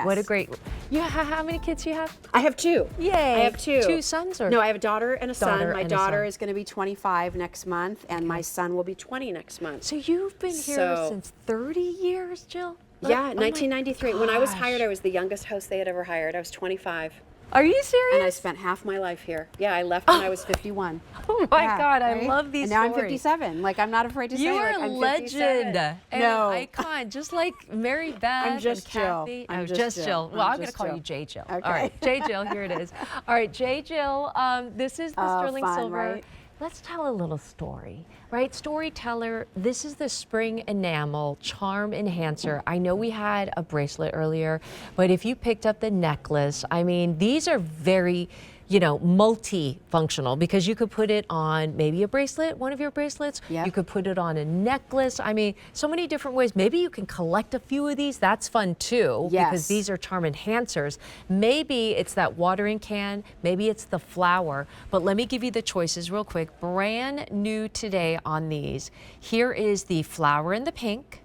What a great, how many kids do you have? I have 2. Yay. I have 2. 2 sons or? No, I have a daughter and a son. My and a daughter son. is going to be 25 next month, and my son will be 20 next month. So you've been here since 30 years, Jill? Yeah, Oh 1993. When I was hired, I was the youngest host they had ever hired. I was 25. Are you serious? And I spent half my life here. Yeah, I left when I was 51. Oh my God, I love these and now stories. I'm 57. Like, I'm not afraid to say You it. are Like, a I'm legend 57. and No. an icon, just like Mary Beth I'm just and Jill. Kathy. I'm Oh, just Jill. Jill. Well, I'm I'm going to just call Jill. you J. Jill. Okay. All right, J. Jill, here it is. All right, J. Jill, this is the sterling fun, silver. right? Let's tell a little story, right? Storyteller, this is the spring enamel charm enhancer. I know we had a bracelet earlier, but if you picked up the necklace, I mean, these are very, you know, multi-functional because you could put it on maybe a bracelet, one of your bracelets. Yep. You could put it on a necklace. I mean, so many different ways. Maybe you can collect a few of these. That's fun too, Yes. because these are charm enhancers. Maybe it's that watering can, maybe it's the flower, but let me give you the choices real quick. Brand new today on these. Here is the flower in the pink,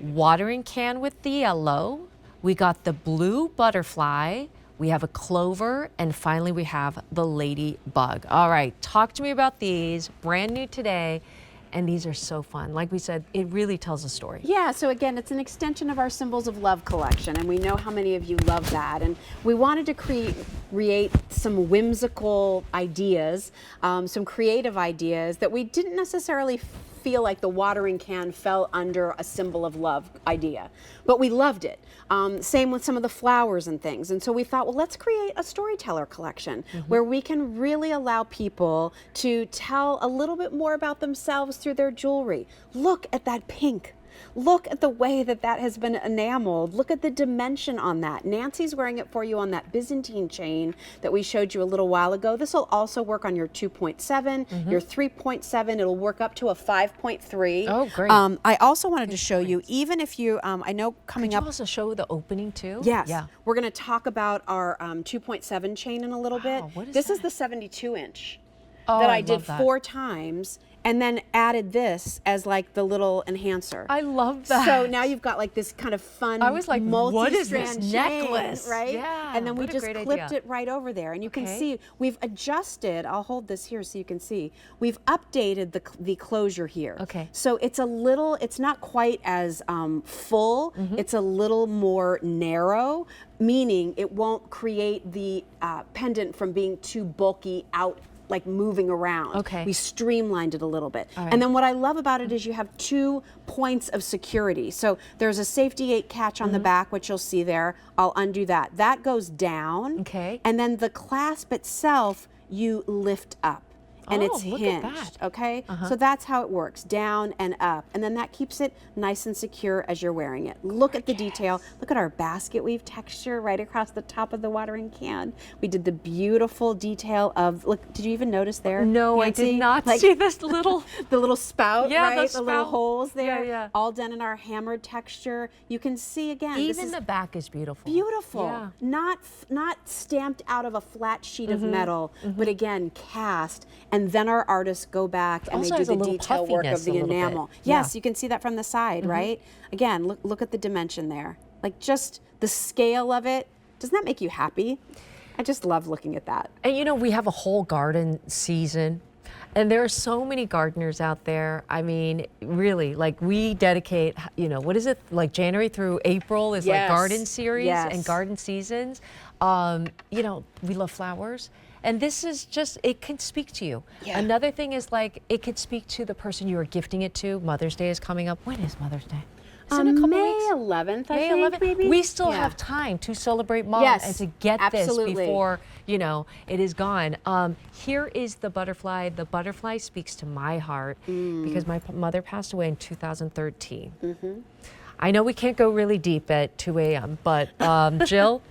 watering can with the yellow. We got the blue butterfly. We have a clover, and finally we have the ladybug. All right, talk to me about these, brand new today, and these are so fun. Like we said, it really tells a story. Yeah, so again, it's an extension of our Symbols of Love collection, and we know how many of you love that. And we wanted to create some whimsical ideas, some creative ideas that we didn't necessarily feel like the watering can fell under a symbol of love idea, but we loved it. Same with some of the flowers and things. And so we thought, well, let's create a storyteller collection where we can really allow people to tell a little bit more about themselves through their jewelry. Look at that pink. Look at the way that that has been enameled. Look at the dimension on that. Nancy's wearing it for you on that Byzantine chain that we showed you a little while ago. This will also work on your 2.7, your 3.7. It'll work up to a 5.3. Oh, great. I also wanted to show you, even if you, I know coming Could up. you also show the opening too? Yes. Yeah. We're going to talk about our 2.7 chain in a little bit. What is this is that? the 72 inch Oh, that I did love that. 4 times, and then added this as like the little enhancer. I love that. So now you've got like this kind of fun I was like, what is this multi-strand chain, necklace? right? Yeah, And then we what a just great clipped idea. it right over there. And you can Okay. see we've adjusted, I'll hold this here so you can see, we've updated the closure here. Okay. So it's a little, it's not quite as full, it's a little more narrow, meaning it won't create the pendant from being too bulky out, like moving around. Okay. We streamlined it a little bit. All right. And then what I love about it is you have 2 points of security. So there's a safety gate catch on the back, which you'll see there. I'll undo that. That goes down. Okay. And then the clasp itself, you lift up. And Oh, it's look at hinged, that. okay? So that's how it works, down and up. And then that keeps it nice and secure as you're wearing it. Look at the detail. Look at our basket weave texture right across the top of the watering can. We did the beautiful detail of, look, did you even notice there? No, I Nancy? did not Like, see this little. the little spout, Yeah, the right? The little spout. holes there, Yeah. all done in our hammered texture. You can see again, this Even is the back is beautiful. beautiful. Yeah. Not stamped out of a flat sheet of metal, but again cast. And then our artists go back and Also they do has a the little detail work puffiness of the a little bit. enamel. Yeah. Yes, you can see that from the side, right? Again, look at the dimension there. Like just the scale of it. Doesn't that make you happy? I just love looking at that. And you know, we have a whole garden season. And there are so many gardeners out there. I mean, really, like we dedicate, you know, what is it? Like January through April is like Yes. garden series and Yes. garden seasons. You know, we love flowers. And this is just, it can speak to you. Yeah. Another thing is like, it could speak to the person you are gifting it to. Mother's Day is coming up. When is Mother's Day? Is it in a couple May weeks? 11th, I May think, 11th. maybe? We still Yeah. have time to celebrate Mom Yes, and to get absolutely. this before, you know, it is gone. Here is the butterfly. The butterfly speaks to my heart because my mother passed away in 2013. I know we can't go really deep at 2 a.m., but Jill,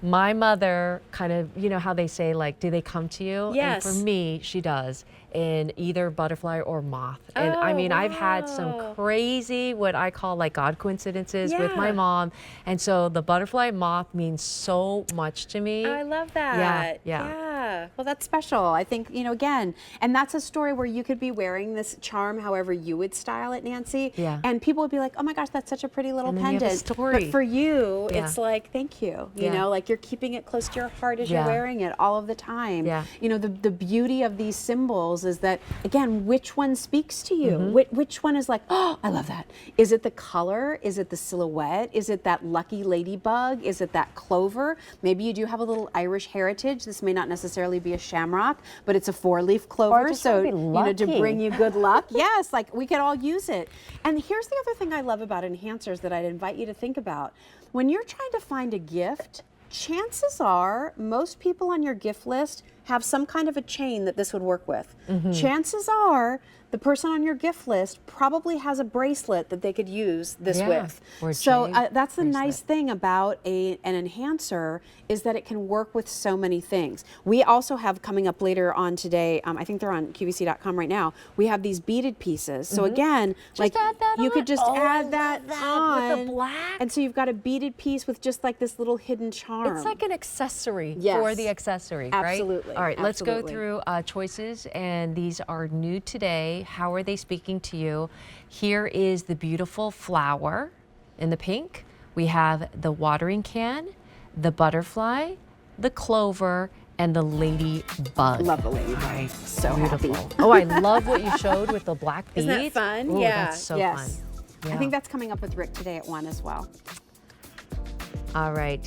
my mother kind of, you know how they say, like, do they come to you? Yes. And for me, she does, in either butterfly or moth. And I mean, I've had some crazy, what I call like God coincidences with my Yeah. mom. And so the butterfly moth means so much to me. I love that. Yeah, yeah. Yeah. Yeah, well, that's special. I think, you know, again, and that's a story where you could be wearing this charm however you would style it, Nancy. Yeah. And people would be like, oh my gosh, that's such a pretty little And then you pendant. have a story. But for you, Yeah. it's like, thank you. You Yeah. know, like you're keeping it close to your heart as you're Yeah. wearing it all of the time. Yeah. You know, the beauty of these symbols is that, again, which one speaks to you? Mm-hmm. Which one is like, oh, I love that. Is it the color? Is it the silhouette? Is it that lucky ladybug? Is it that clover? Maybe you do have a little Irish heritage. This may not necessarily be a shamrock, but it's a 4-leaf clover. just So, wanna be you know, to lucky. bring you good luck. Yes, like we could all use it. And here's the other thing I love about enhancers that I'd invite you to think about. When you're trying to find a gift, chances are most people on your gift list have some kind of a chain that this would work with. Chances are the person on your gift list probably has a bracelet that they could use this Yeah, with. or a So jade that's the nice bracelet. thing about an enhancer is that it can work with so many things. We also have coming up later on today, I think they're on QVC.com right now, we have these beaded pieces. So again, like add that you on. could just Oh, I add that, love that on. with the black. And so you've got a beaded piece with just like this little hidden charm. It's like an accessory for Yes. the accessory, right? Absolutely, All right, let's go absolutely. through choices, and these are new today. How are they speaking to you? Here is the beautiful flower in the pink. We have the watering can, the butterfly, the clover, and the ladybug. Love the ladybug. Right, So beautiful. happy. Oh, I love what you showed with the black beads. Isn't that fun? Ooh, Yeah. that's so yes. fun. I think that's coming up with Rick today at 1 as well. All right,